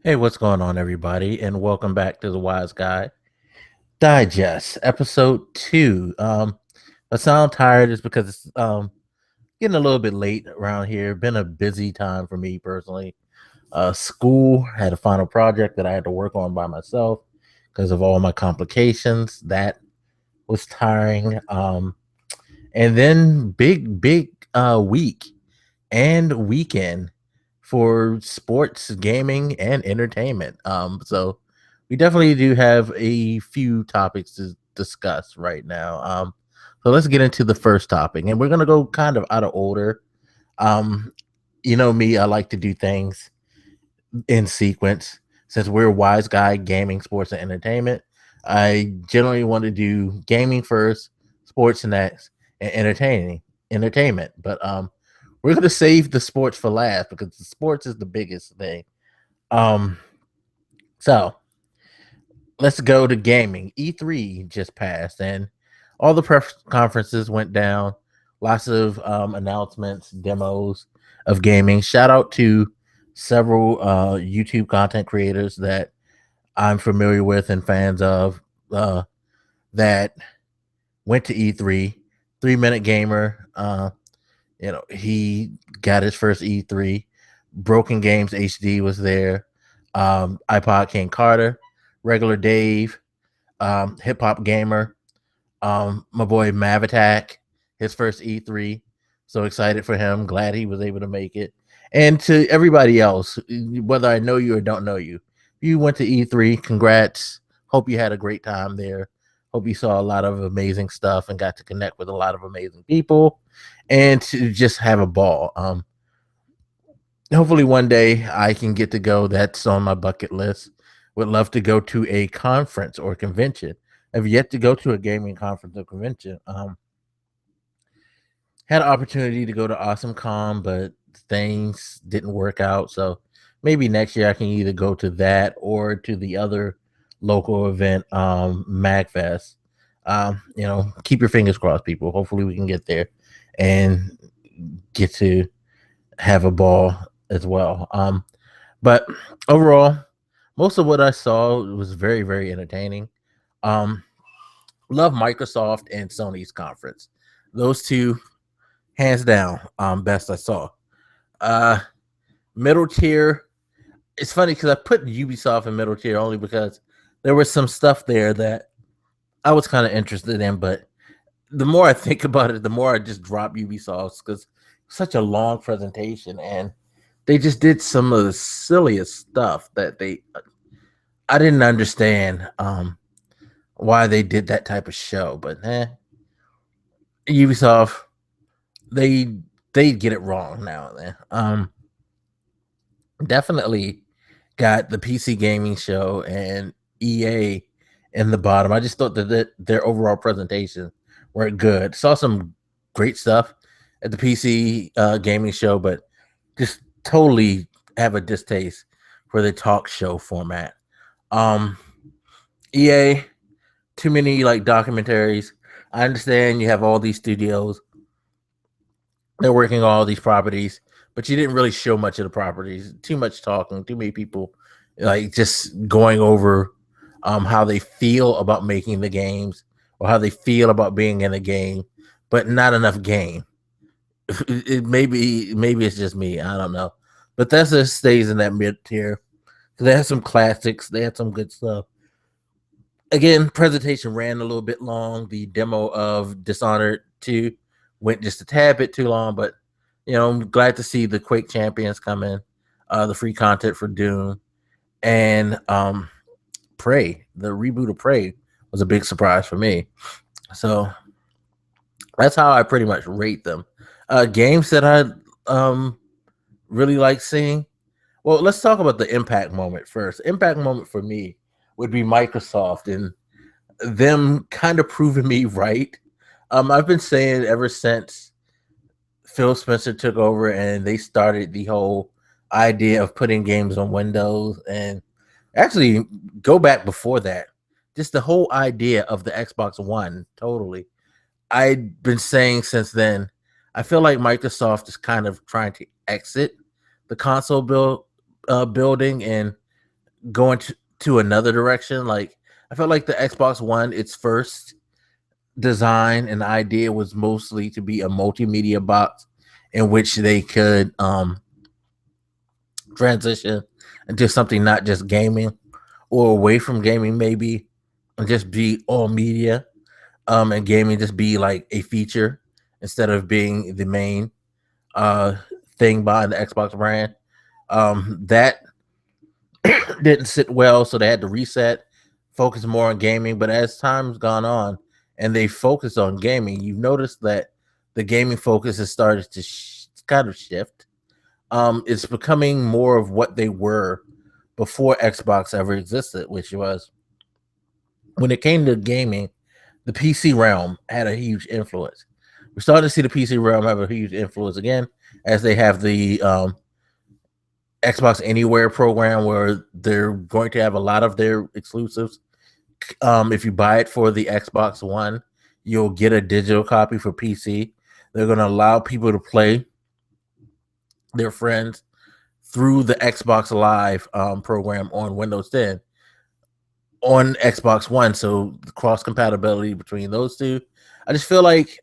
Hey, what's going on, everybody? And welcome back to the Wise Guy Digest, episode 2. I sound tired is because it's getting a little bit late around here. Been a busy time for me personally. School had a final project that I had to work on by myself because of all my complications. That was tiring. And then big week and weekend for sports, gaming, and entertainment. So we definitely do have a few topics to discuss right now. So let's get into the first topic, and we're gonna go kind of out of order. Um, you know me, I like to do things in sequence. Since we're Wise Guy Gaming, Sports, and Entertainment, I generally want to do gaming first, sports next, and entertainment. But we're gonna save the sports for last because the sports is the biggest thing. Um, so let's go to gaming. E3 just passed, and all the press conferences went down. Lots of announcements, demos of gaming. Shout out to several YouTube content creators that I'm familiar with and fans of that went to E3. 3 Minute Gamer, he got his first E3. Broken Games HD was there. iPod King Carter, Regular Dave, Hip Hop Gamer, my boy Mav Attack, his first E3. So excited for him. Glad he was able to make it. And to everybody else, whether I know you or don't know you, you went to E3. Congrats. Hope you had a great time there. Hope you saw a lot of amazing stuff and got to connect with a lot of amazing people and to just have a ball. Hopefully one day I can get to go. That's on my bucket list. Would love to go to a conference or convention. I've yet to go to a gaming conference or convention. Had an opportunity to go to Awesome Con, but things didn't work out. So maybe next year I can either go to that or to the other local event, MagFest. Keep your fingers crossed, people. Hopefully we can get there and get to have a ball as well. But overall, most of what I saw was very, very entertaining. Um, love Microsoft and Sony's conference. Those two, hands down, best I saw. Uh, Middle tier. It's funny because I put Ubisoft in middle tier only because there was some stuff there that I was kind of interested in, but the more I think about it, the more I just drop Ubisoft because such a long presentation and they just did some of the silliest stuff that I didn't understand why they did that type of show, but Ubisoft they they get it wrong now and then. Definitely got the PC gaming show and EA in the bottom. I just thought that their overall presentation were good. Saw some great stuff at the PC gaming show, but just totally have a distaste for the talk show format. Um, EA, too many like documentaries. I understand you have all these studios, they're working on all these properties, but you didn't really show much of the properties. Too much talking, too many people like just going over how they feel about making the games or how they feel about being in a game, but not enough game. Maybe it's just me. I don't know. But that just stays in that mid tier. They had some classics. They had some good stuff. Again, presentation ran a little bit long. The demo of Dishonored 2 went just a tad bit too long, but I'm glad to see the Quake Champions come in, the free content for Doom, and Prey. The reboot of Prey was a big surprise for me. So that's how I pretty much rate them. Games that I really like seeing. Well, let's talk about the impact moment first. Impact moment for me would be Microsoft and them kind of proving me right. I've been saying ever since Phil Spencer took over and they started the whole idea of putting games on Windows and actually go back before that. Just the whole idea of the Xbox One, totally. I've been saying since then, I feel like Microsoft is kind of trying to exit the console building and going to another direction. Like I felt like the Xbox One, its first design and idea was mostly to be a multimedia box in which they could transition into something not just gaming or away from gaming, maybe, and just be all media. And gaming just be like a feature instead of being the main uh thing behind the Xbox brand. That didn't sit well, so they had to reset, focus more on gaming. But as time's gone on and they focused on gaming, you've noticed that the gaming focus has started to kind of shift. It's becoming more of what they were before Xbox ever existed, which was when it came to gaming, the PC realm had a huge influence. We're starting to see the PC realm have a huge influence again, as they have the Xbox Anywhere program where they're going to have a lot of their exclusives. If you buy it for the Xbox One, you'll get a digital copy for PC. They're going to allow people to play their friends through the Xbox Live program on Windows 10 on Xbox One. So the cross compatibility between those two. I just feel like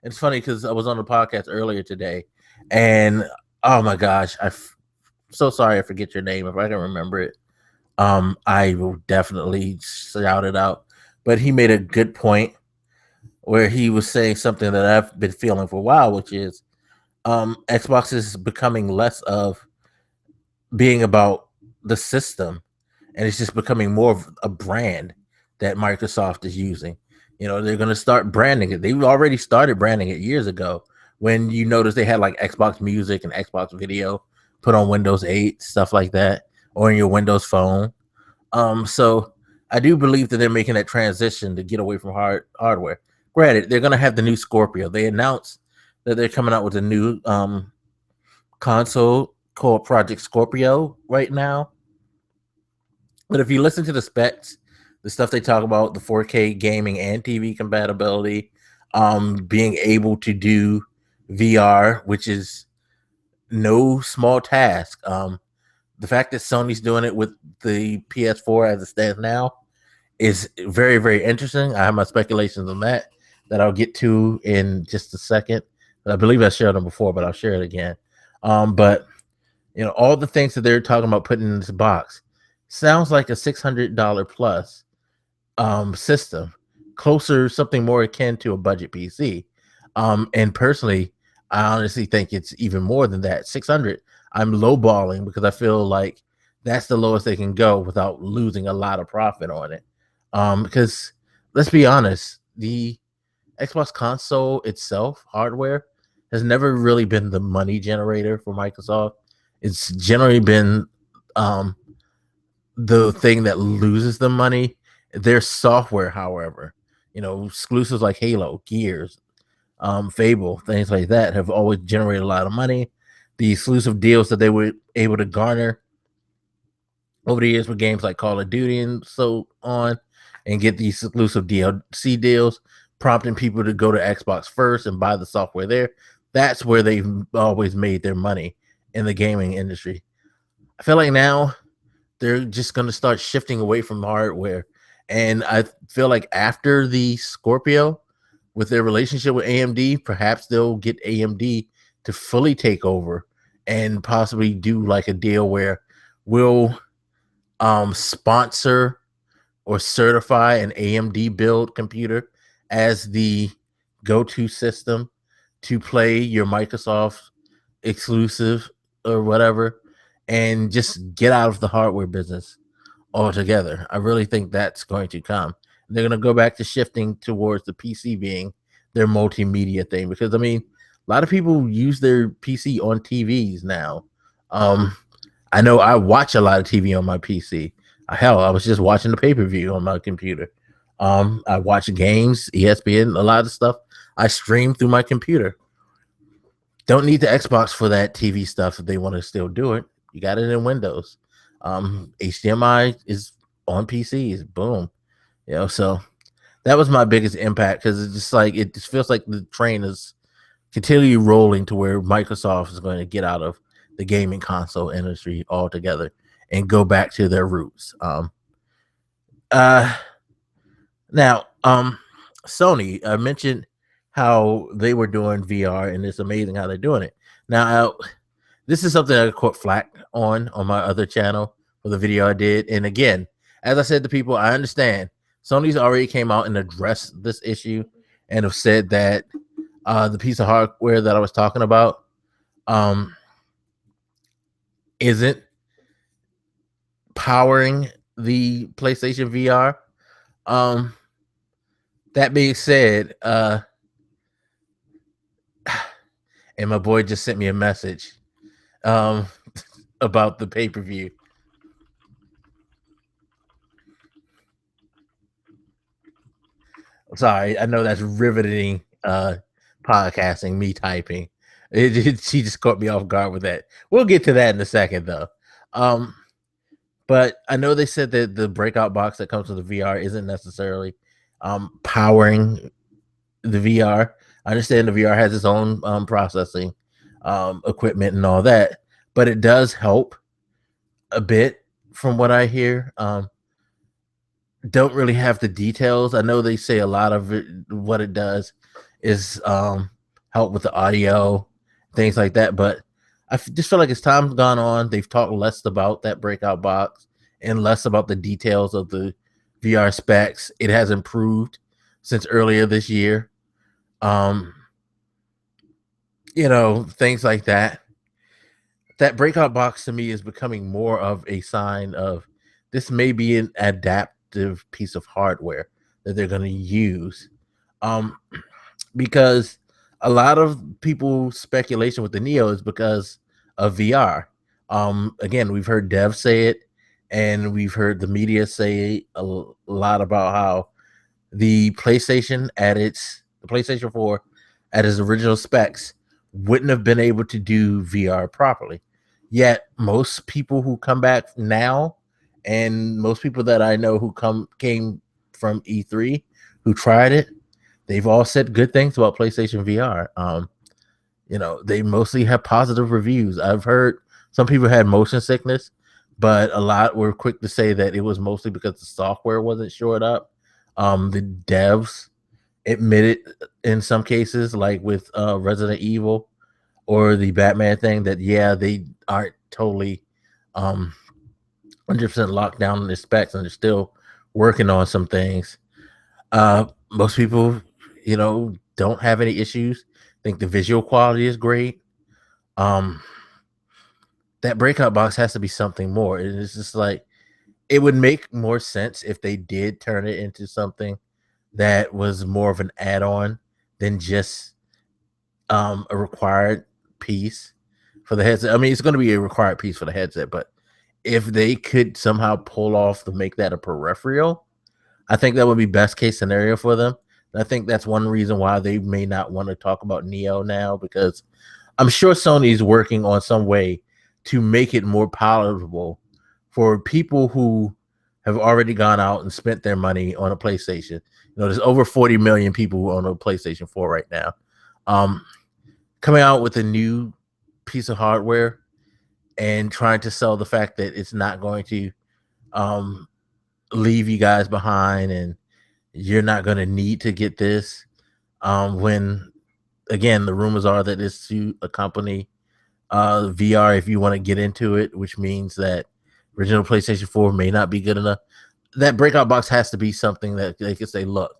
it's funny because I was on the podcast earlier today, and oh my gosh, so sorry I forget your name. If I can remember it, I will definitely shout it out. But he made a good point where he was saying something that I've been feeling for a while, which is Xbox is becoming less of being about the system, and it's just becoming more of a brand that Microsoft is using. You know, they're going to start branding it. They've already started branding it years ago when you notice they had like Xbox Music and Xbox Video put on Windows 8, stuff like that, or in your Windows phone. So I do believe that they're making that transition to get away from hardware. Granted, they're going to have the new Scorpio. They announced that they're coming out with a new console called Project Scorpio right now. But if you listen to the specs, the stuff they talk about, the 4K gaming and TV compatibility, being able to do VR, which is no small task. The fact that Sony's doing it with the PS4 as it stands now is very, very interesting. I have my speculations on that I'll get to in just a second. I believe I shared them before, but I'll share it again. But you know, all the things that they're talking about putting in this box sounds like a $600 plus system, closer, something more akin to a budget PC. And personally, I honestly think it's even more than that. 600. I'm lowballing because I feel like that's the lowest they can go without losing a lot of profit on it. Because let's be honest, the Xbox console itself, hardware, has never really been the money generator for Microsoft. It's generally been um, the thing that loses the money. Their software, however, you know, exclusives like Halo, Gears, Fable, things like that have always generated a lot of money. The exclusive deals that they were able to garner over the years with games like Call of Duty and so on, and get these exclusive DLC deals, prompting people to go to Xbox first and buy the software there. That's where they've always made their money in the gaming industry. I feel like now they're just going to start shifting away from hardware. And I feel like after the Scorpio, with their relationship with AMD, perhaps they'll get AMD to fully take over and possibly do like a deal where we'll sponsor or certify an AMD build computer as the go-to system to play your Microsoft exclusive or whatever, and just get out of the hardware business altogether. I really think that's going to come. They're going to go back to shifting towards the PC being their multimedia thing, because I mean, a lot of people use their PC on TVs now. I know I watch a lot of TV on my PC. Hell, I was just watching the pay-per-view on my computer. I watch games, ESPN, a lot of stuff I stream through my computer. Don't need the Xbox for that TV stuff if they want to still do it. You got it in Windows. HDMI is on PCs. Boom. You know, so that was my biggest impact, because it's just like it just feels like the train is continually rolling to where Microsoft is going to get out of the gaming console industry altogether. and go back to their roots. Uh, now, Sony, I mentioned how they were doing VR, and it's amazing how they're doing it. Now, this is something I caught flack on my other channel for the video I did. And again, as I said to people, I understand Sony's already came out and addressed this issue and have said that the piece of hardware that I was talking about isn't powering the PlayStation VR. That being said, and my boy just sent me a message about the pay-per-view. Sorry, I know that's riveting podcasting, me typing. She just caught me off guard with that. We'll get to that in a second, though. But I know they said that the breakout box that comes with the VR isn't necessarily powering the VR. I understand the VR has its own processing equipment and all that, but it does help a bit from what I hear. Don't really have the details. I know they say a lot of it, what it does is help with the audio, things like that. But just feel like as time's gone on, they've talked less about that breakout box and less about the details of the VR specs. It has improved since earlier this year. Things like that. That breakout box to me is becoming more of a sign of this may be an adaptive piece of hardware that they're going to use. Because a lot of people's speculation with the Neo is because of VR. Again, we've heard devs say it, and we've heard the media say a lot about how the PlayStation 4 at its original specs wouldn't have been able to do VR properly. Yet most people who come back now, and most people that I know who came from E3 who tried it, they've all said good things about PlayStation VR. They mostly have positive reviews. I've heard some people had motion sickness, but a lot were quick to say that it was mostly because the software wasn't shored up. The devs admitted in some cases, like with Resident Evil or the Batman thing, that they aren't totally 100% locked down on their specs, and they're still working on some things. Most people, don't have any issues. Think the visual quality is great. That breakout box has to be something more. It's just like, it would make more sense if they did turn it into something that was more of an add-on than just a required piece for the headset. I mean, it's going to be a required piece for the headset, but if they could somehow pull off to make that a peripheral, I think that would be best case scenario for them. And I think that's one reason why they may not want to talk about Neo now, because I'm sure Sony's working on some way to make it more palatable for people who have already gone out and spent their money on a PlayStation. There's over 40 million people on a PlayStation 4 right now. Coming out with a new piece of hardware and trying to sell the fact that it's not going to leave you guys behind and you're not going to need to get this, when again the rumors are that it's to accompany VR if you want to get into it, which means that original PlayStation 4 may not be good enough. That breakout box has to be something that they can say, look,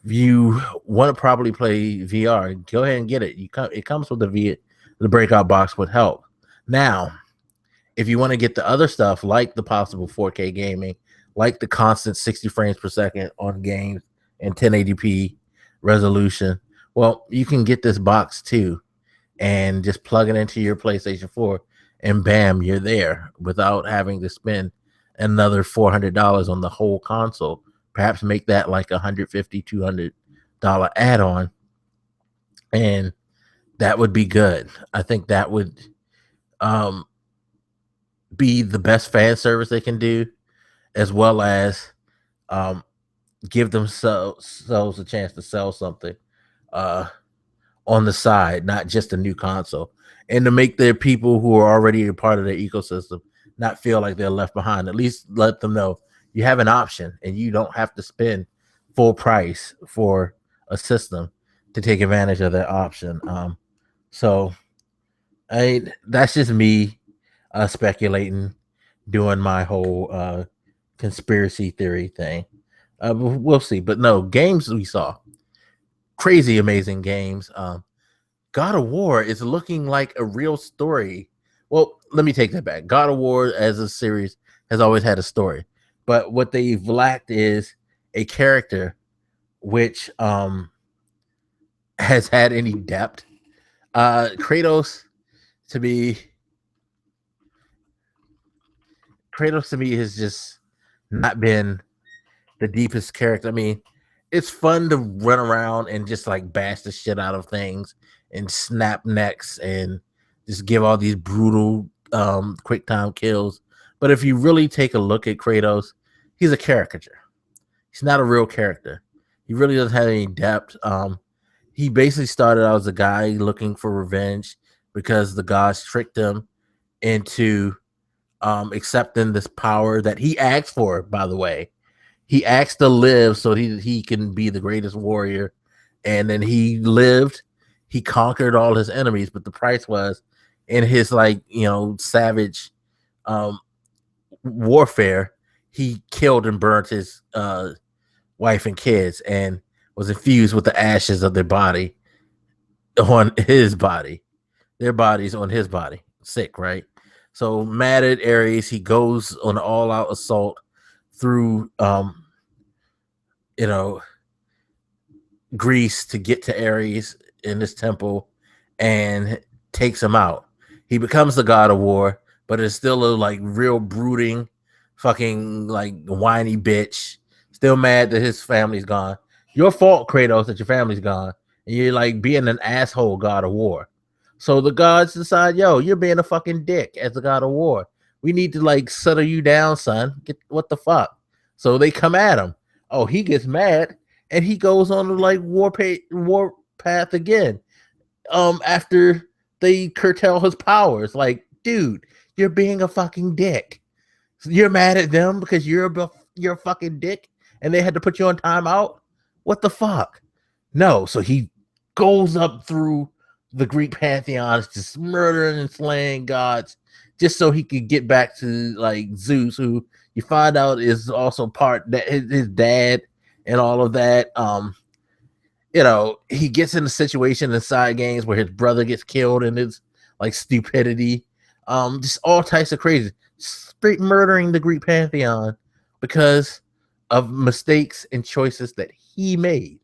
if you want to properly play VR, go ahead and get it. It comes with the breakout box would help. Now, if you want to get the other stuff, like the possible 4K gaming, like the constant 60 frames per second on games and 1080p resolution, well, you can get this box too and just plug it into your PlayStation 4 and bam, you're there without having to spend another $400 on the whole console. Perhaps make that like $150, $200 add-on, and that would be good. I think that would be the best fan service they can do, as well as give themselves a chance to sell something on the side, not just a new console, and to make their people who are already a part of their ecosystem not feel like they're left behind. At least let them know you have an option and you don't have to spend full price for a system to take advantage of that option. So that's just me speculating, doing my whole conspiracy theory thing. We'll see. But no, games we saw. Crazy amazing games. God of War is looking like a real story. Well, let me take that back. God of War as a series has always had a story. But what they've lacked is a character which has had any depth. Kratos to me has just not been the deepest character. I mean, it's fun to run around and just like bash the shit out of things and snap necks and just give all these brutal quick time kills. But if you really take a look at Kratos, he's a caricature. He's not a real character. He really doesn't have any depth. He basically started out as a guy looking for revenge because the gods tricked him into accepting this power that he asked for, by the way. He asked to live so he can be the greatest warrior. And then he lived. He conquered all his enemies, but the price was in his savage warfare, he killed and burnt his wife and kids and was infused with the ashes of their bodies on his body. Sick, right? So mad at Ares, he goes on an all-out assault through Greece to get to Ares in this temple and takes him out. He becomes the god of war, but it's still a like real brooding, fucking like whiny bitch. Still mad that his family's gone. Your fault, Kratos, that your family's gone, and you're like being an asshole god of war. So the gods decide, yo, you're being a fucking dick as the god of war. We need to like settle you down, son. What the fuck? So they come at him. Oh, he gets mad and he goes on the like war path again. After they curtail his powers, like, dude, you're being a fucking dick. You're mad at them because you're a fucking dick, and they had to put you on timeout. What the fuck? No, so he goes up through the Greek pantheons, just murdering and slaying gods, just so he could get back to like Zeus, who you find out is also part that his dad and all of that. He gets in a situation in side games where his brother gets killed and it's like stupidity. Just all types of crazy, straight murdering the Greek pantheon because of mistakes and choices that he made.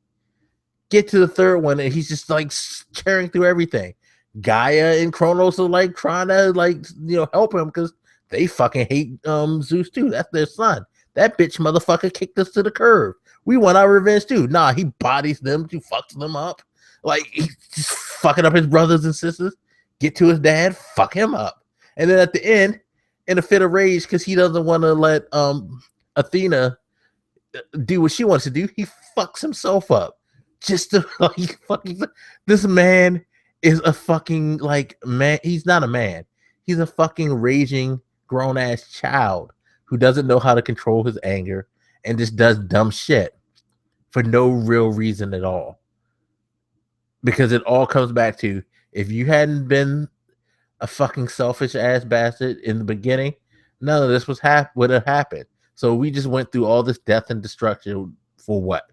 Get to the third one and he's just like tearing through everything. Gaia and Kronos are like trying to help him because they fucking hate Zeus too. That's their son. That bitch motherfucker kicked us to the curb. We want our revenge too. Nah, he bodies them, he fucks them up. Like he's just fucking up his brothers and sisters. Get to his dad, fuck him up. And then at the end, in a fit of rage, because he doesn't want to let Athena do what she wants to do, he fucks himself up. Just to like fucking this man is a fucking like man. He's not a man. He's a fucking raging grown ass child who doesn't know how to control his anger and just does dumb shit for no real reason at all. Because it all comes back to, if you hadn't been a fucking selfish ass bastard in the beginning, none of this would have happened. So we just went through all this death and destruction for what?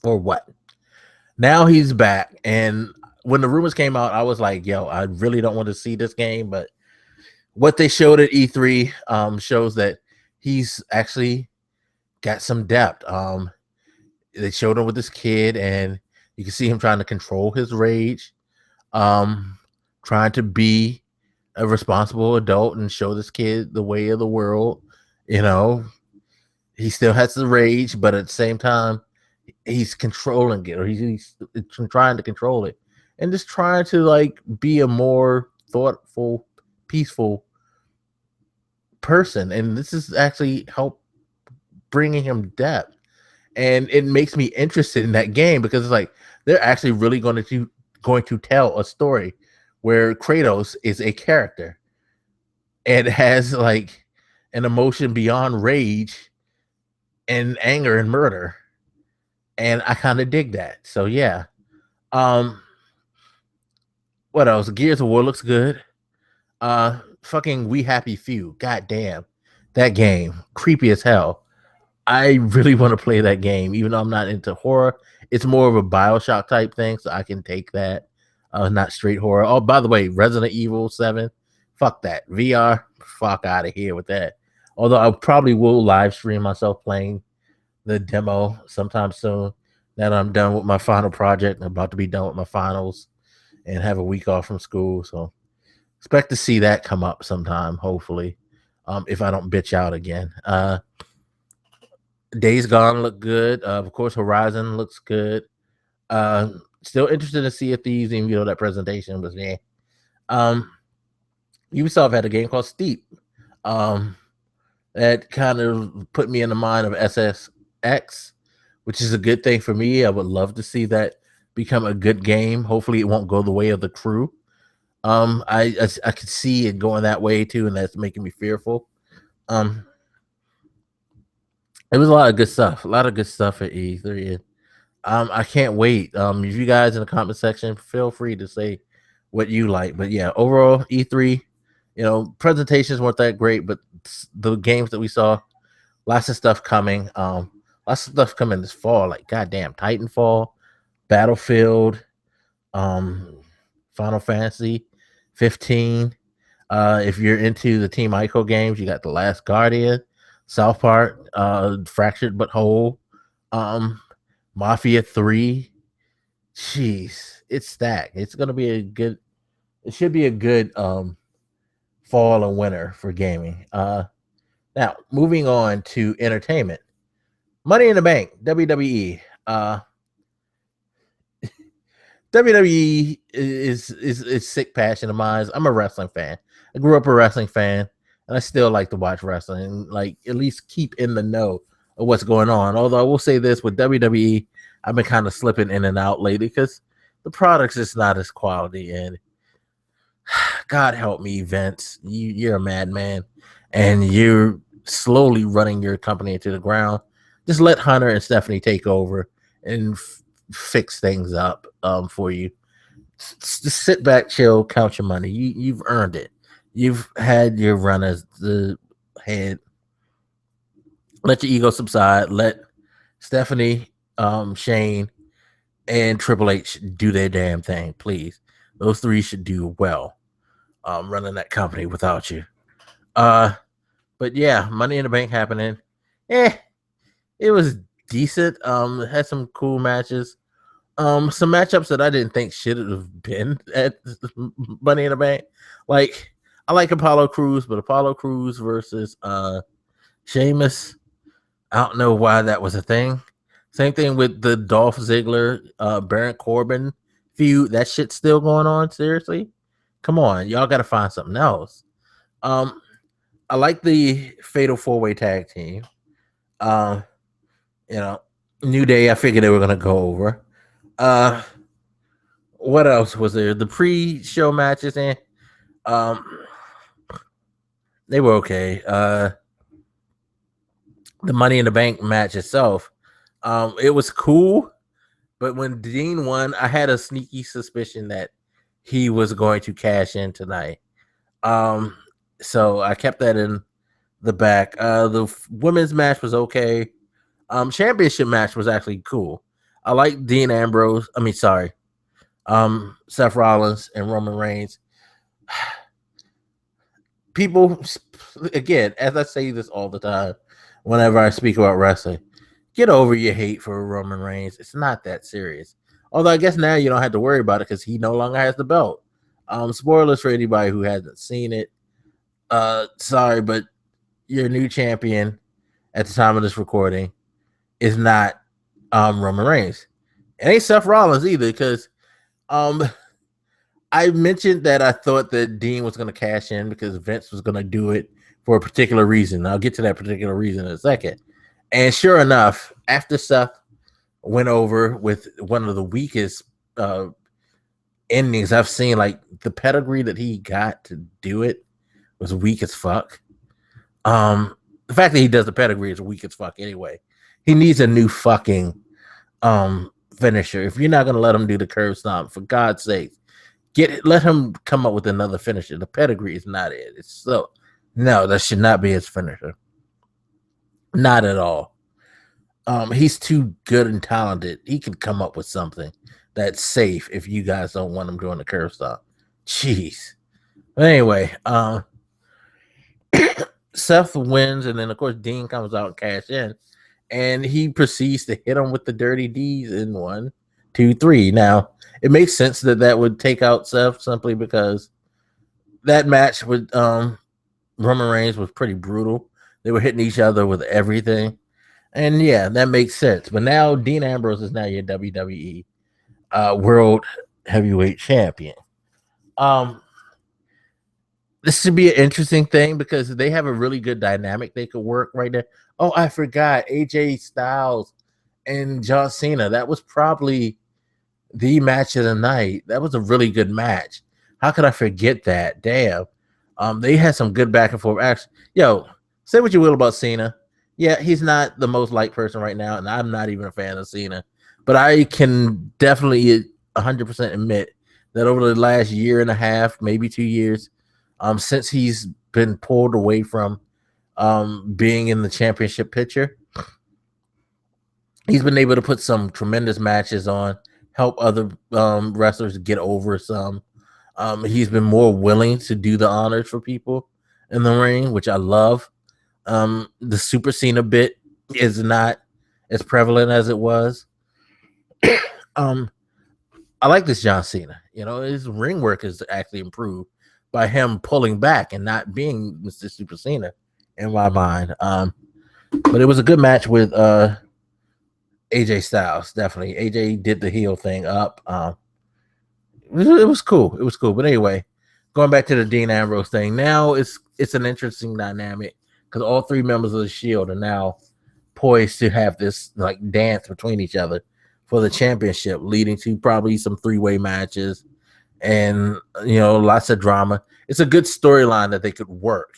For what? Now he's back, and when the rumors came out, I was like, yo, I really don't want to see this game, but what they showed at E3 shows that he's actually got some depth. They showed him with this kid, and you can see him trying to control his rage, trying to be a responsible adult and show this kid the way of the world. He still has the rage, but at the same time, he's controlling it, or he's trying to control it, and just trying to like be a more thoughtful, peaceful person. And this is actually help bringing him depth, and it makes me interested in that game because it's like they're actually really going to tell a story where Kratos is a character, and has like an emotion beyond rage and anger and murder. And I kind of dig that. So yeah. Um, what else? Gears of War looks good. Fucking We Happy Few. God damn. That game. Creepy as hell. I really want to play that game, even though I'm not into horror. It's more of a Bioshock type thing, so I can take that. Not straight horror. Oh, by the way, Resident Evil 7. Fuck that. VR. Fuck out of here with that. Although I probably will live stream myself playing the demo sometime soon. Now that I'm done with my final project, I'm about to be done with my finals and have a week off from school. So expect to see that come up sometime, hopefully. If I don't bitch out again. Days Gone look good. Of course, Horizon looks good. Still interested to see if these, even that presentation was there. Ubisoft had a game called Steep. That kind of put me in the mind of SSX, which is a good thing for me. I would love to see that become a good game. Hopefully, it won't go the way of the crew. I could see it going that way too, and that's making me fearful. It was a lot of good stuff. A lot of good stuff at E3. I can't wait. If you guys in the comment section, feel free to say what you like. But yeah, overall E3, presentations weren't that great, but the games that we saw, lots of stuff coming. Lots of stuff coming this fall, like goddamn Titanfall, Battlefield, Final Fantasy 15. If you're into the Team Ico games, you got The Last Guardian, South Park, Fractured But Whole, Mafia 3. Jeez, it's stacked. It's gonna be it should be a good fall and winter for gaming. Now moving on to entertainment. Money in the Bank, WWE. WWE is sick passion of mine. I'm a wrestling fan. I grew up a wrestling fan, and I still like to watch wrestling and like at least keep in the know of what's going on. Although I will say this with WWE, I've been kind of slipping in and out lately because the product's just not as quality. And God help me, Vince, you're a madman, and you're slowly running your company into the ground. Just let Hunter and Stephanie take over and fix things up for you. Just sit back, chill, count your money. You've earned it. You've had your run as the head. Let your ego subside. Let Stephanie, Shane, and Triple H do their damn thing, please. Those three should do well running that company without you. But yeah, Money in the Bank happening. It was decent. It had some cool matches. Some matchups that I didn't think should have been at Money in the Bank. Like, I like Apollo Crews, but Apollo Crews versus Sheamus, I don't know why that was a thing. Same thing with the Dolph Ziggler, Baron Corbin feud. That shit's still going on. Seriously, come on, y'all got to find something else. I like the Fatal 4-Way Tag Team. New Day. I figured they were gonna go over. What else was there? The pre-show matches, and they were okay. The Money in the Bank match itself, it was cool, but when Dean won, I had a sneaky suspicion that he was going to cash in tonight. So I kept that in the back. The women's match was okay. Championship match was actually cool. I like Dean Ambrose. Seth Rollins and Roman Reigns. People, again, as I say this all the time, whenever I speak about wrestling, get over your hate for Roman Reigns. It's not that serious. Although I guess now you don't have to worry about it because he no longer has the belt. Spoilers for anybody who hasn't seen it. Sorry, but your new champion at the time of this recording is not Roman Reigns. It ain't Seth Rollins either, because I mentioned that I thought that Dean was going to cash in because Vince was going to do it for a particular reason. I'll get to that particular reason in a second. And sure enough, after Seth went over with one of the weakest endings I've seen, like the pedigree that he got to do it was weak as fuck. The fact that he does the pedigree is weak as fuck anyway. He needs a new fucking finisher. If you're not gonna let him do the curb stomp, for God's sake, let him come up with another finisher. The pedigree is not it. It's so no, that should not be his finisher. Not at all. He's too good and talented. He can come up with something that's safe if you guys don't want him doing the curb stomp. Jeez. But anyway, Seth wins, and then of course Dean comes out and cash in, and he proceeds to hit him with the dirty D's in 1, 2, 3. Now it makes sense that would take out Seth simply because that match with Roman Reigns was pretty brutal. They were hitting each other with everything, and yeah, that makes sense. But now Dean Ambrose is now your WWE World Heavyweight Champion. This should be an interesting thing because they have a really good dynamic they could work right there. Oh, I forgot AJ Styles and John Cena. That was probably the match of the night. That was a really good match. How could I forget that? Damn. They had some good back and forth action. Yo, say what you will about Cena. Yeah, he's not the most liked person right now, and I'm not even a fan of Cena. But I can definitely 100% admit that over the last year and a half, maybe 2 years, since he's been pulled away from being in the championship picture, he's been able to put some tremendous matches on, help other wrestlers get over some. He's been more willing to do the honors for people in the ring, which I love. The Super Cena bit is not as prevalent as it was. I like this John Cena. You know, his ring work is actually improved by him pulling back and not being Mr. Super Cena in my mind. But it was a good match with AJ Styles. Definitely, AJ did the heel thing up. It was cool. It was cool. But anyway, going back to the Dean Ambrose thing, now it's an interesting dynamic because all 3 members of the Shield are now poised to have this like dance between each other for the championship, leading to probably some 3-way matches and lots of drama. It's a good storyline that they could work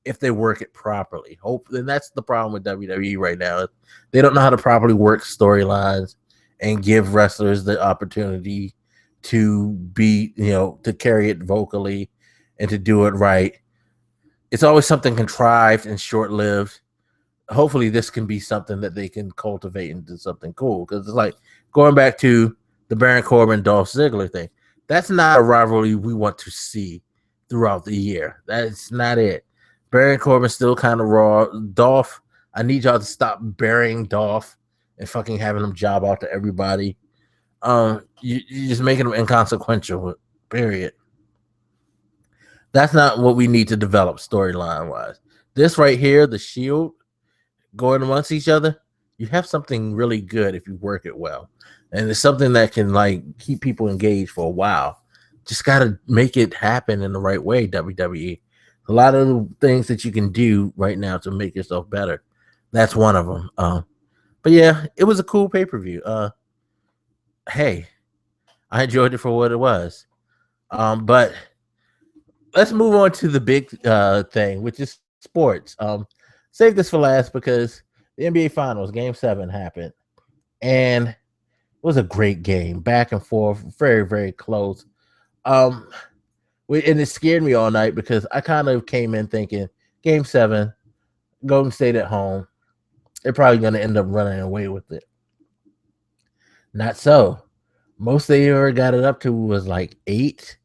if they work it properly. And that's the problem with WWE right now. They don't know how to properly work storylines and give wrestlers the opportunity to be, to carry it vocally and to do it right. It's always something contrived and short-lived. Hopefully this can be something that they can cultivate into something cool, because it's like going back to the Baron Corbin Dolph Ziggler thing. That's not a rivalry we want to see throughout the year. That's not it. Baron Corbin's still kind of raw. Dolph, I need y'all to stop burying Dolph and fucking having him job out to everybody. You're just making him inconsequential, period. That's not what we need to develop storyline-wise. This right here, the Shield going amongst each other, you have something really good if you work it well. And it's something that can like keep people engaged for a while. Just got to make it happen in the right way, WWE. A lot of the things that you can do right now to make yourself better. That's one of them. But yeah, it was a cool pay-per-view. Hey, I enjoyed it for what it was. But let's move on to the big thing, which is sports. Save this for last because the NBA Finals, Game 7 happened. And it was a great game, back and forth, very, very close. And it scared me all night because I kind of came in thinking, Game 7, Golden State at home, they're probably going to end up running away with it. Not so. Most they ever got it up to was like 8,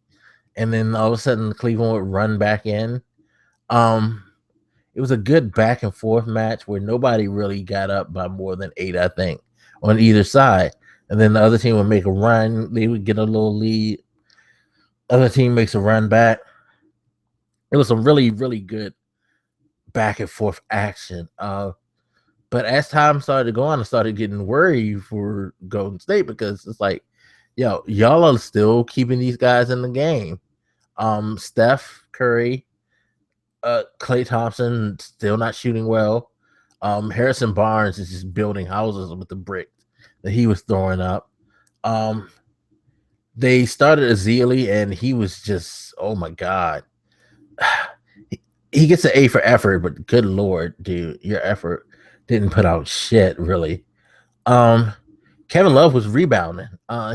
and then all of a sudden Cleveland would run back in. It was a good back and forth match where nobody really got up by more than 8, I think, on either side. And then the other team would make a run. They would get a little lead. Other team makes a run back. It was some really, really good back and forth action. But as time started to go on, I started getting worried for Golden State because it's like, yo, y'all are still keeping these guys in the game. Steph Curry, Klay Thompson still not shooting well. Harrison Barnes is just building houses with the brick that he was throwing up. They started Azili, and he was just, oh my God. he gets an A for effort, but good lord, dude, your effort didn't put out shit really. Um, Kevin Love was rebounding.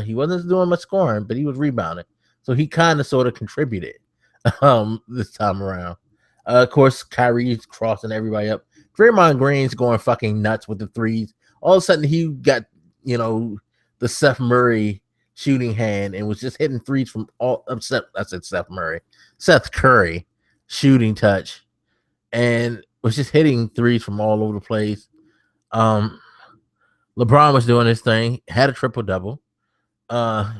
He wasn't doing much scoring, but he was rebounding, so he kind of sort of contributed. This time around, of course, Kyrie's crossing everybody up. Draymond Green's going fucking nuts with the threes. All of a sudden, he got the Seth Murray shooting hand and was just hitting threes from all upset. I said Seth Murray, Seth Curry shooting touch, and was just hitting threes from all over the place. Um, LeBron was doing his thing, had a triple double, uh,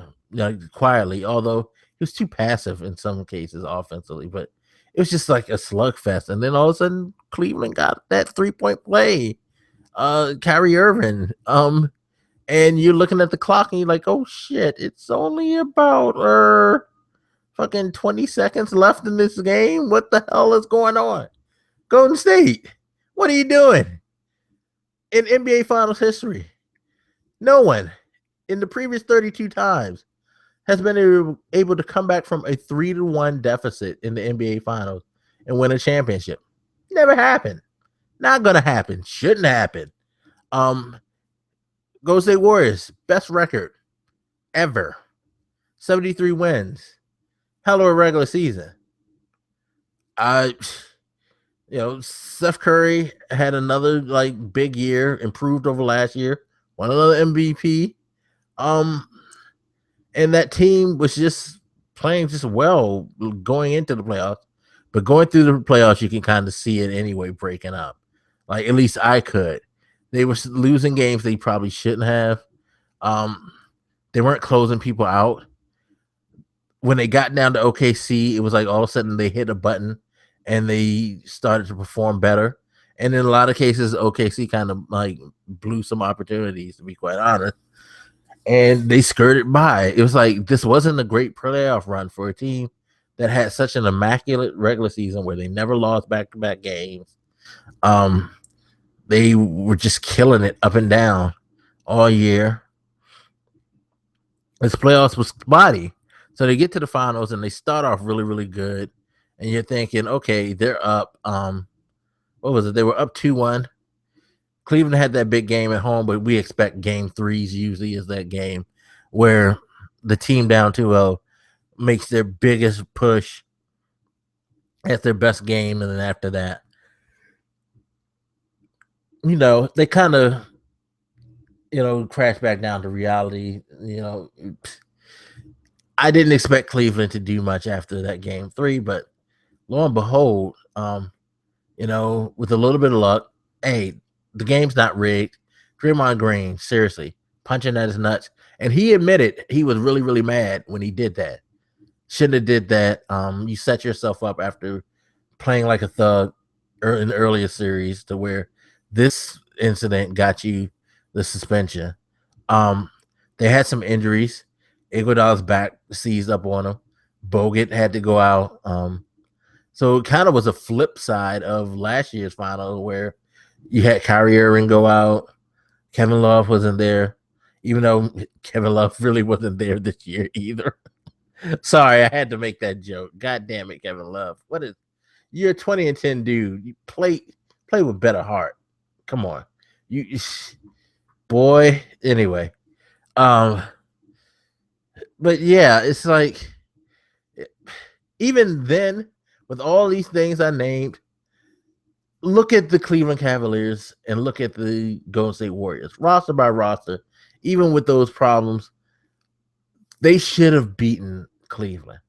quietly, although he was too passive in some cases offensively, but it was just like a slugfest. And then all of a sudden, Cleveland got that 3-point play, Kyrie Irving. And you're looking at the clock and you're like, oh shit, it's only about fucking 20 seconds left in this game. What the hell is going on? Golden State, what are you doing? In NBA Finals history, no one in the previous 32 times has been able to come back from a 3-1 deficit in the NBA Finals and win a championship. Never happened. Not gonna happen. Shouldn't happen. Golden State Warriors, best record ever. 73 wins. Hell of a regular season. Steph Curry had another like big year, improved over last year, won another MVP. And that team was just playing just well going into the playoffs. But going through the playoffs, you can kind of see it anyway breaking up. Like, at least I could. They were losing games they probably shouldn't have. They weren't closing people out. When they got down to OKC, it was like all of a sudden they hit a button and they started to perform better. And in a lot of cases, OKC kind of like blew some opportunities, to be quite honest. And they skirted by. It was like this wasn't a great playoff run for a team that had such an immaculate regular season where they never lost back-to-back games. They were just killing it up and down all year. This playoffs was spotty. So they get to the finals and they start off really, really good. And you're thinking, okay, they're up. What was it? They were up 2-1. Cleveland had that big game at home, but we expect game threes usually is that game where the team down 2-0 makes their biggest push at their best game. And then after that, they kind of, crash back down to reality. I didn't expect Cleveland to do much after that game 3, but lo and behold, with a little bit of luck, hey, the game's not rigged. Draymond Green, seriously, punching at his nuts. And he admitted he was really, really mad when he did that. Shouldn't have did that. You set yourself up after playing like a thug in the earlier series to where this incident got you the suspension. They had some injuries. Iguodala's back seized up on him. Bogut had to go out. So it kind of was a flip side of last year's final where you had Kyrie Irving go out. Kevin Love wasn't there, even though Kevin Love really wasn't there this year either. Sorry, I had to make that joke. God damn it, Kevin Love. You're a 20-10 dude. You play with better heart. Come on. Boy, anyway. But yeah, it's like even then, with all these things I named, look at the Cleveland Cavaliers and look at the Golden State Warriors, roster by roster. Even with those problems, they should have beaten Cleveland.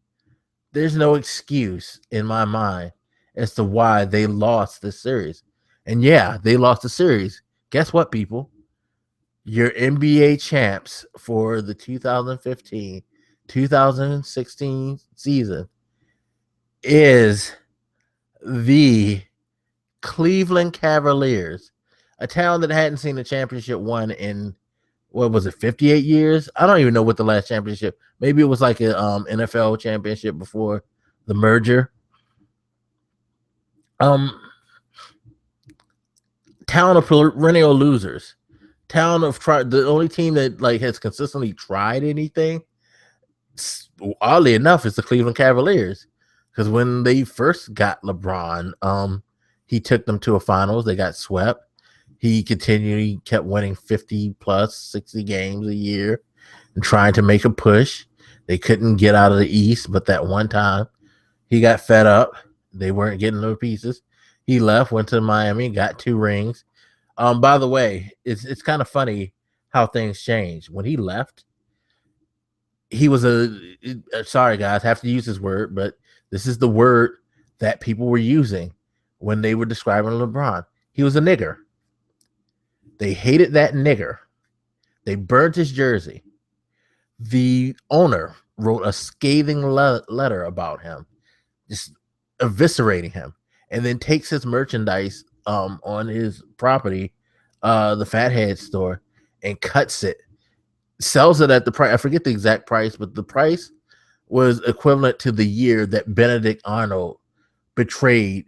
There's no excuse in my mind as to why they lost this series. And yeah, they lost the series. Guess what, people? Your NBA champs for the 2015-2016 season is the Cleveland Cavaliers, a town that hadn't seen a championship won in, what was it, 58 years? I don't even know what the last championship. Maybe it was like a NFL championship before the merger. Town of perennial losers. Town of the only team that like has consistently tried anything, oddly enough, is the Cleveland Cavaliers. Because when they first got LeBron, he took them to a finals. They got swept. He continually kept winning 50 plus 60 games a year and trying to make a push. They couldn't get out of the East, but that one time he got fed up. They weren't getting no pieces. He left, went to Miami, got 2 rings. By the way, it's kind of funny how things change. When he left, he was sorry guys, I have to use this word, but this is the word that people were using when they were describing LeBron. He was a nigger. They hated that nigger. They burned his jersey. The owner wrote a scathing letter about him, just eviscerating him, and then takes his merchandise on his property, the Fathead store, and cuts it, sells it at the price. I forget the exact price, but the price was equivalent to the year that Benedict Arnold betrayed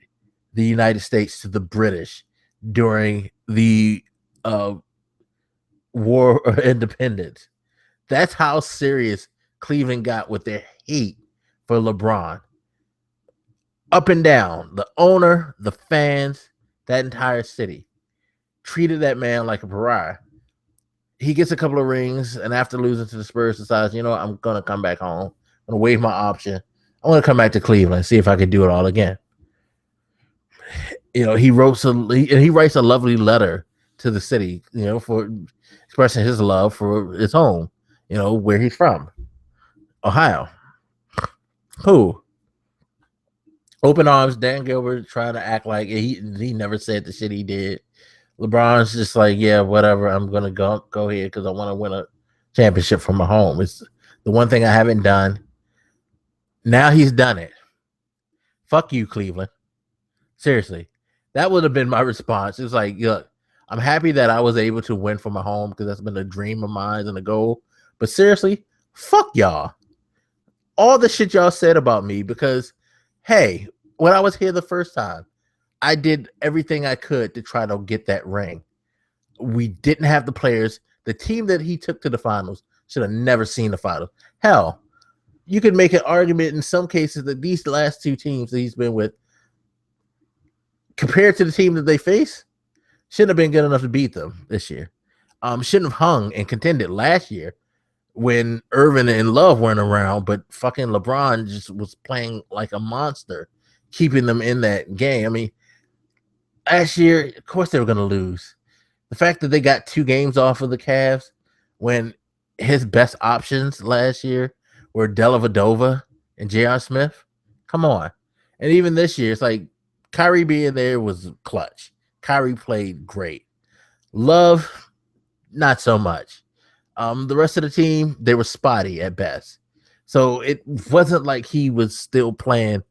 the United States to the British during the War of Independence. That's how serious Cleveland got with their hate for LeBron. Up and down, the owner, the fans, that entire city treated that man like a pariah. He gets a couple of rings, and after losing to the Spurs, decides, you know what, I'm going to come back home. I'm going to waive my option. I'm going to come back to Cleveland and see if I can do it all again. You know, he writes a lovely letter to the city, you know, for expressing his love for his home, you know, where he's from, Ohio. Who? Open arms. Dan Gilbert trying to act like he never said the shit he did. LeBron's just like, yeah, whatever. I'm gonna go ahead because I want to win a championship from my home. It's the one thing I haven't done. Now he's done it. Fuck you, Cleveland. Seriously, that would have been my response. It's like, look, I'm happy that I was able to win for my home because that's been a dream of mine and a goal. But seriously, fuck y'all. All the shit y'all said about me because, hey, when I was here the first time, I did everything I could to try to get that ring. We didn't have the players. The team that he took to the finals should have never seen the finals. Hell, you could make an argument in some cases that these last 2 teams that he's been with, compared to the team that they face, shouldn't have been good enough to beat them this year. Shouldn't have hung and contended last year when Irvin and Love weren't around, but fucking LeBron just was playing like a monster, keeping them in that game. I mean, last year, of course they were going to lose. The fact that they got 2 games off of the Cavs when his best options last year were Dellavedova and J.R. Smith. Come on. And even this year, it's like Kyrie being there was clutch. Kyrie played great. Love, not so much. The rest of the team, they were spotty at best. So it wasn't like he was still playing.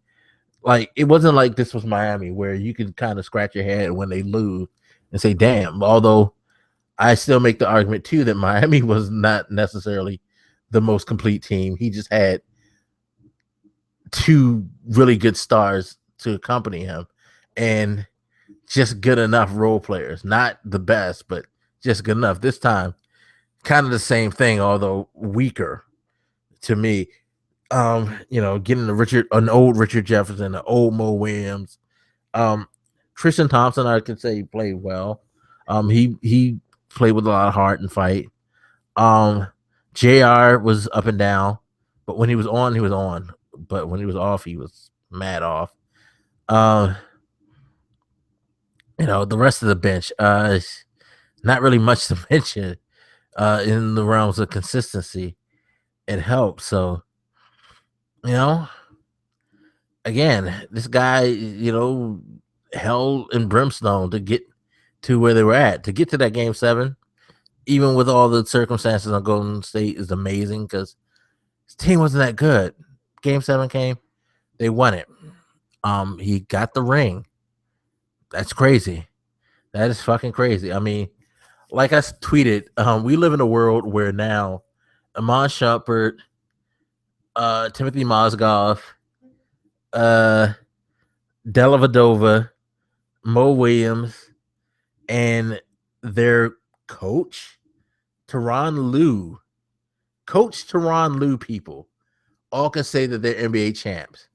Like, it wasn't like this was Miami where you could kind of scratch your head when they lose and say, damn. Although I still make the argument, too, that Miami was not necessarily the most complete team. He just had 2 really good stars to accompany him and just good enough role players. Not the best, but just good enough. This time, kind of the same thing, although weaker to me. You know, getting an old Richard Jefferson, an old Mo Williams. Tristan Thompson, I could say, played well. He played with a lot of heart and fight. JR was up and down, but when he was on, he was on. But when he was off, he was mad off. You know, the rest of the bench, not really much to mention in the realms of consistency and help. So, you know, again, this guy, you know, hell and brimstone to get to where they were at. To get to that game 7, even with all the circumstances on Golden State, is amazing because his team wasn't that good. Game 7 came, they won it. He got the ring. That's crazy. That is fucking crazy. I mean, like I tweeted, we live in a world where now Amon Shumpert, Timothy Mozgov, Dellavedova, Mo Williams, and their coach, Tyronn Lue, people all can say that they're NBA champs.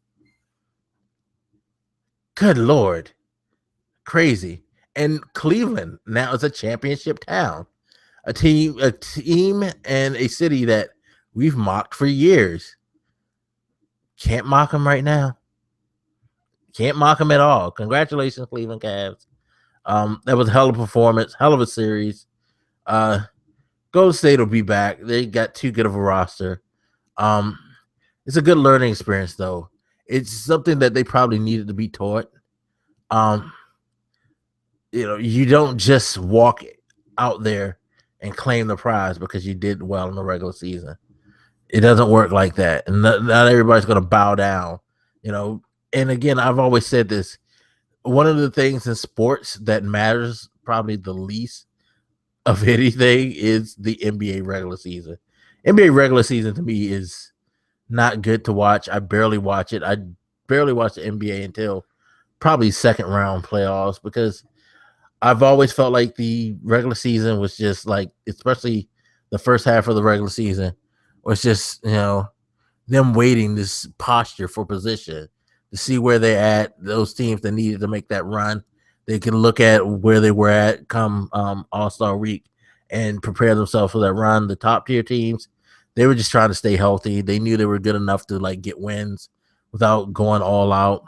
Good Lord. Crazy. And Cleveland now is a championship town. A team and a city that we've mocked for years. Can't mock them right now. Can't mock them at all. Congratulations, Cleveland Cavs. That was a hell of a performance, hell of a series. Golden State will be back. They got too good of a roster. Um, it's a good learning experience, though. It's something that they probably needed to be taught. Um, you don't just walk out there and claim the prize because you did well in the regular season. It doesn't work like that, and not everybody's going to bow down. And again, I've always said this: one of the things in sports that matters probably the least of anything is the NBA regular season. NBA regular season to me is not good to watch. I barely watch it. I barely watch the NBA until probably second round playoffs because I've always felt like the regular season was just like, especially the first half of the regular season, was just, them waiting this posture for position to see where they're at. Those teams that needed to make that run, they can look at where they were at come All-Star week and prepare themselves for that run. The top tier teams, they were just trying to stay healthy. They knew they were good enough to like get wins without going all out.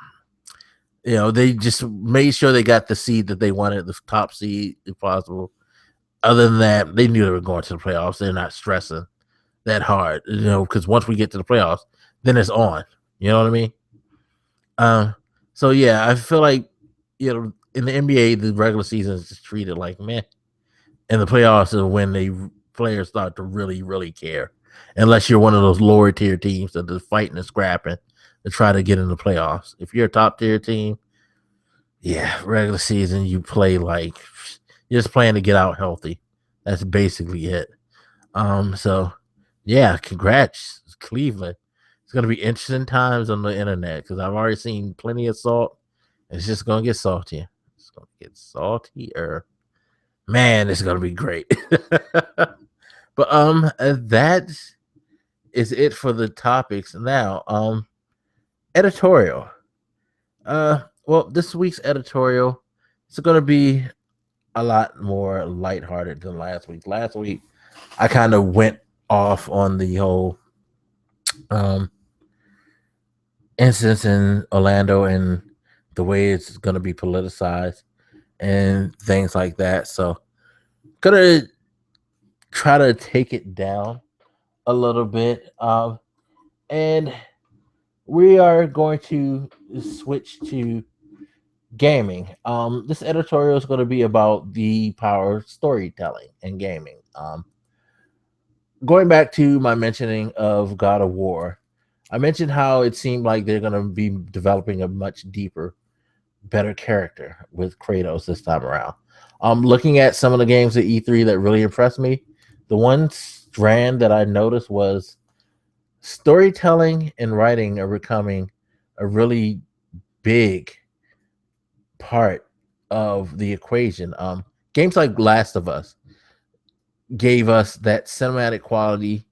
They just made sure they got the seed that they wanted, the top seed if possible. Other than that, they knew they were going to the playoffs. They're not stressing that hard, because once we get to the playoffs, then it's on. You know what I mean? So yeah, I feel like, in the NBA, the regular season is just treated like meh, and the playoffs is when the players start to really, really care. Unless you're one of those lower tier teams that are fighting and scrapping to try to get in the playoffs. If you're a top tier team, yeah, regular season you play like you're just playing to get out healthy. That's basically it. So yeah, congrats, Cleveland. It's gonna be interesting times on the internet because I've already seen plenty of salt. It's just gonna get saltier. It's gonna get saltier. Man, it's gonna be great. But that is it for the topics. Now, editorial. Well, this week's editorial is gonna be a lot more lighthearted than last week. Last week, I kind of went off on the whole um incidents in Orlando and the way it's gonna be politicized and things like that. So, gonna try to take it down a little bit. And we are going to switch to gaming. This editorial is going to be about the power of storytelling and gaming. Going back to my mentioning of God of War, I mentioned how it seemed like they're going to be developing a much deeper, better character with Kratos this time around. Looking at some of the games at E3 that really impressed me, the one strand that I noticed was storytelling and writing are becoming a really big part of the equation. Games like Last of Us gave us that cinematic quality,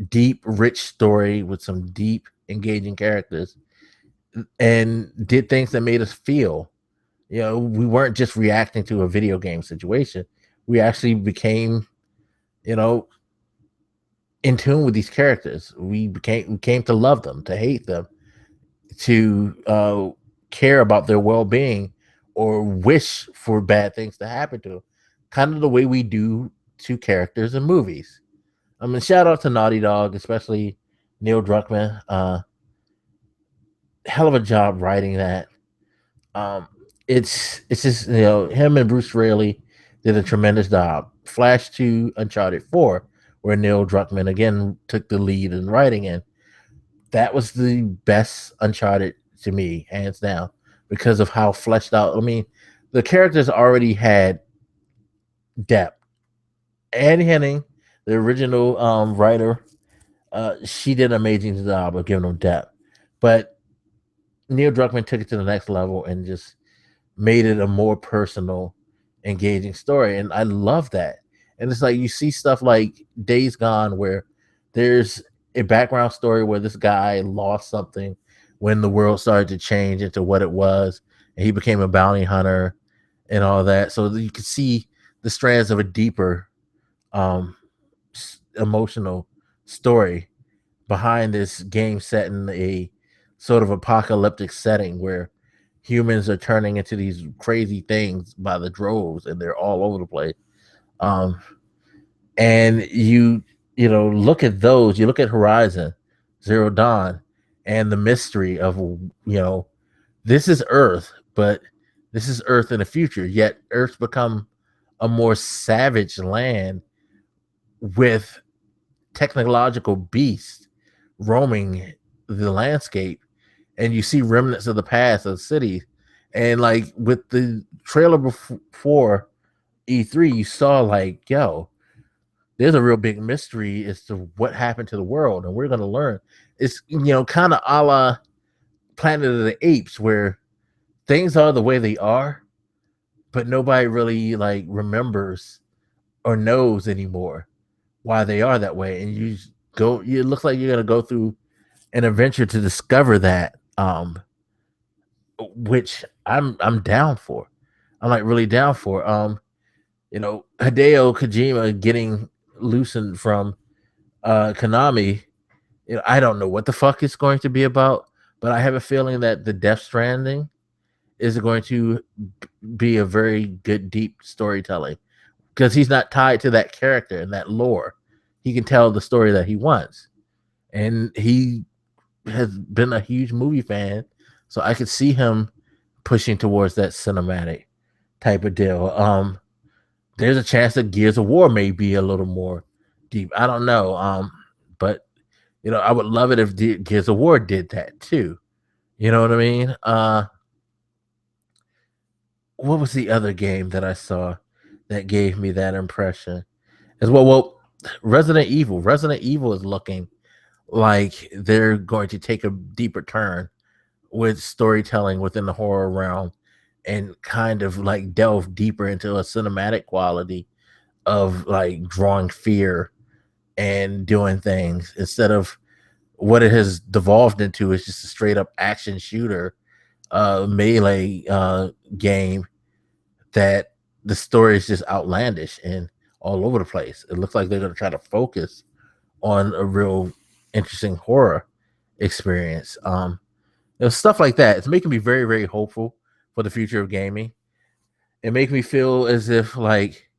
deep, rich story with some deep, engaging characters, and did things that made us feel. We weren't just reacting to a video game situation. We actually became, you know, in tune with these characters. We came to love them, to hate them, to care about their well-being or wish for bad things to happen to them, kind of the way we do to characters in movies. I mean, shout out to Naughty Dog, especially Neil Druckmann. Hell of a job writing that. um it's just, him and Bruce Raley did a tremendous job. Flash to Uncharted 4, where Neil Druckmann again took the lead in writing, and that was the best Uncharted to me, hands down, because of how fleshed out. I mean, the characters already had depth. Anne Henning, the original writer, she did an amazing job of giving them depth. But Neil Druckmann took it to the next level and just made it a more personal, engaging story. And I love that. And it's like you see stuff like Days Gone, where there's a background story where this guy lost something when the world started to change into what it was. and he became a bounty hunter and all that. So you can see the strands of a deeper um, emotional story behind this game set in a sort of apocalyptic setting where humans are turning into these crazy things by the droves and they're all over the place. Um, and look at those, you look at Horizon Zero Dawn and the mystery of this is Earth, but this is Earth in the future, yet Earth's become a more savage land with technological beasts roaming the landscape, and you see remnants of the past of cities. And like with the trailer before E3, you saw like, yo, there's a real big mystery as to what happened to the world, and we're gonna learn. It's kind of a la Planet of the Apes, where things are the way they are, but nobody really like remembers or knows anymore why they are that way. And it looks like you're gonna go through an adventure to discover that, which I'm down for. I'm like really down for. Hideo Kojima getting loosened from Konami. I don't know what the fuck it's going to be about, but I have a feeling that the Death Stranding is going to be a very good, deep storytelling, because he's not tied to that character and that lore. He can tell the story that he wants, and he has been a huge movie fan, so I could see him pushing towards that cinematic type of deal. There's a chance that Gears of War may be a little more deep. I don't know. But I would love it if Gears of War did that too. You know what I mean? What was the other game that I saw that gave me that impression? As well, Resident Evil. Resident Evil is looking like they're going to take a deeper turn with storytelling within the horror realm and kind of like delve deeper into a cinematic quality of like drawing fear and doing things, instead of what it has devolved into is just a straight up action shooter melee game that the story is just outlandish and all over the place. It looks like they're going to try to focus on a real interesting horror experience. Stuff like that. It's making me very, very hopeful for the future of gaming. It makes me feel as if like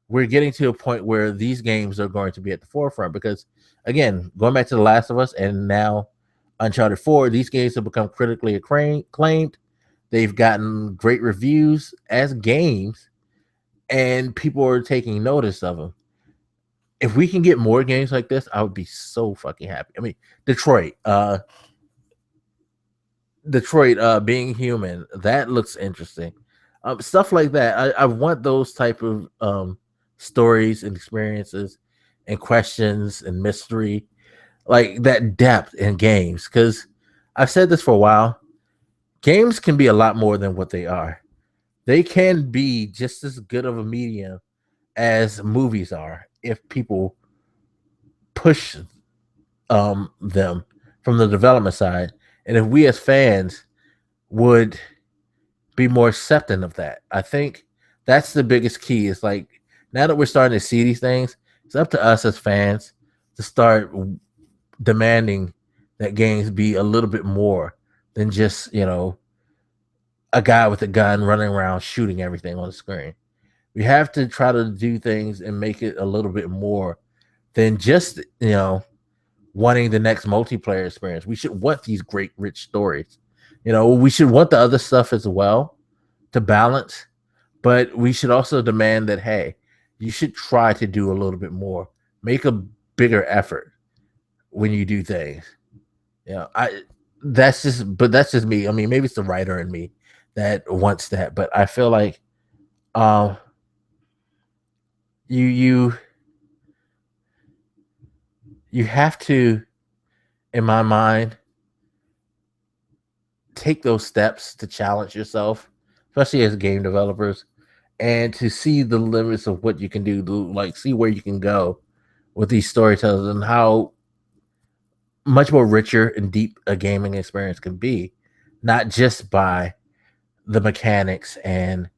we're getting to a point where these games are going to be at the forefront, because again, going back to The Last of Us and now Uncharted 4, these games have become critically acclaimed. They've gotten great reviews as games, and people are taking notice of them. If we can get more games like this, I would be so fucking happy. I mean, Detroit, being human, that looks interesting. Stuff like that. I want those type of stories and experiences and questions and mystery, like that depth in games. Because I've said this for a while, games can be a lot more than what they are. They can be just as good of a medium as movies are if people push them from the development side, and if we as fans would be more accepting of that. I think that's the biggest key. Is like, now that we're starting to see these things, it's up to us as fans to start demanding that games be a little bit more than just a guy with a gun running around shooting everything on the screen. We have to try to do things and make it a little bit more than just wanting the next multiplayer experience. We should want these great rich stories. We should want the other stuff as well to balance, but we should also demand that, hey, you should try to do a little bit more, make a bigger effort when you do things. That's just me. I mean, maybe it's the writer in me that wants that, but I feel like um you you have to, in my mind, take those steps to challenge yourself, especially as game developers, and to see the limits of what you can do, to like see where you can go with these storytellers and how much more richer and deep a gaming experience can be, not just by the mechanics and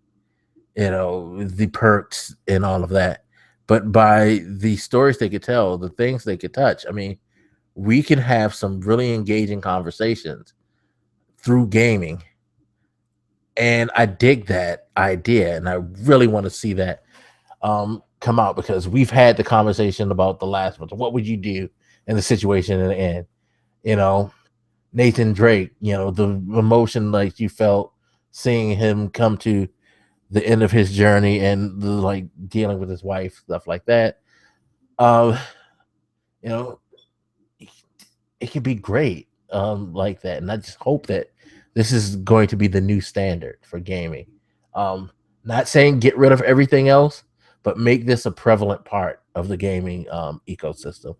the perks and all of that, but by the stories they could tell, the things they could touch. I mean, we can have some really engaging conversations through gaming, and I dig that idea, and I really want to see that come out, because we've had the conversation about the last one. What would you do in the situation in the end? You know, Nathan Drake, the emotion like you felt seeing him come to the end of his journey and the like dealing with his wife, stuff like that. Uh, you know, it could be great like that. And I just hope that this is going to be the new standard for gaming. Um, Not saying get rid of everything else, but make this a prevalent part of the gaming ecosystem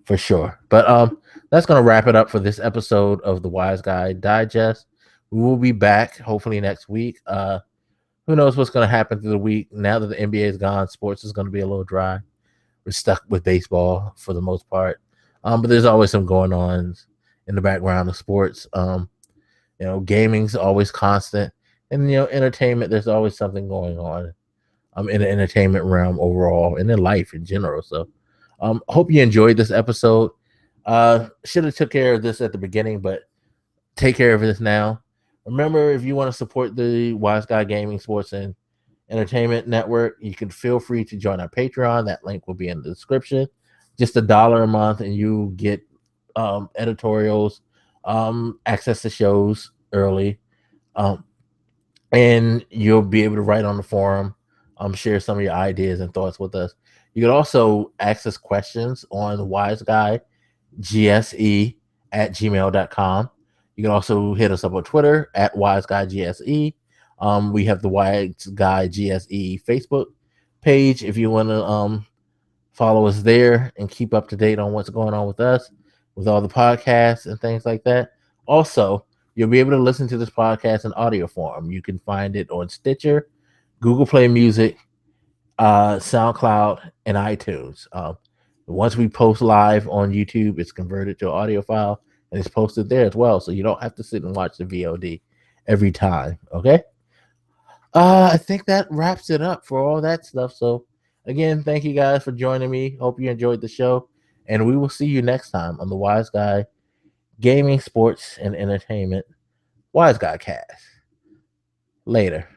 for sure. But that's going to wrap it up for this episode of the Wise Guy Digest. We will be back hopefully next week. Who knows what's going to happen through the week? Now that the NBA is gone, sports is going to be a little dry. We're stuck with baseball for the most part. But there's always some going on in the background of sports. Gaming's always constant, and entertainment. There's always something going on. In the entertainment realm overall, and in life in general. So, hope you enjoyed this episode. Should have took care of this at the beginning, but take care of this now. Remember, if you want to support the Wise Guy Gaming, Sports, and Entertainment Network, you can feel free to join our Patreon. That link will be in the description. Just $1 a month, and you get editorials, access to shows early, um, and you'll be able to write on the forum, share some of your ideas and thoughts with us. You can also access questions on WiseGuy GSE at gmail.com. You can also hit us up on Twitter at WiseGuyGSE. We have the Wise Guy GSE Facebook page if you want to follow us there and keep up to date on what's going on with us, with all the podcasts and things like that. Also, you'll be able to listen to this podcast in audio form. You can find it on Stitcher, Google Play Music, SoundCloud, and iTunes. Once we post live on YouTube, it's converted to an audio file and it's posted there as well. So you don't have to sit and watch the VOD every time. Okay. I think that wraps it up for all that stuff. So again, thank you guys for joining me. Hope you enjoyed the show. And we will see you next time on the Wise Guy Gaming, Sports, and Entertainment Wise Guy Cast. Later.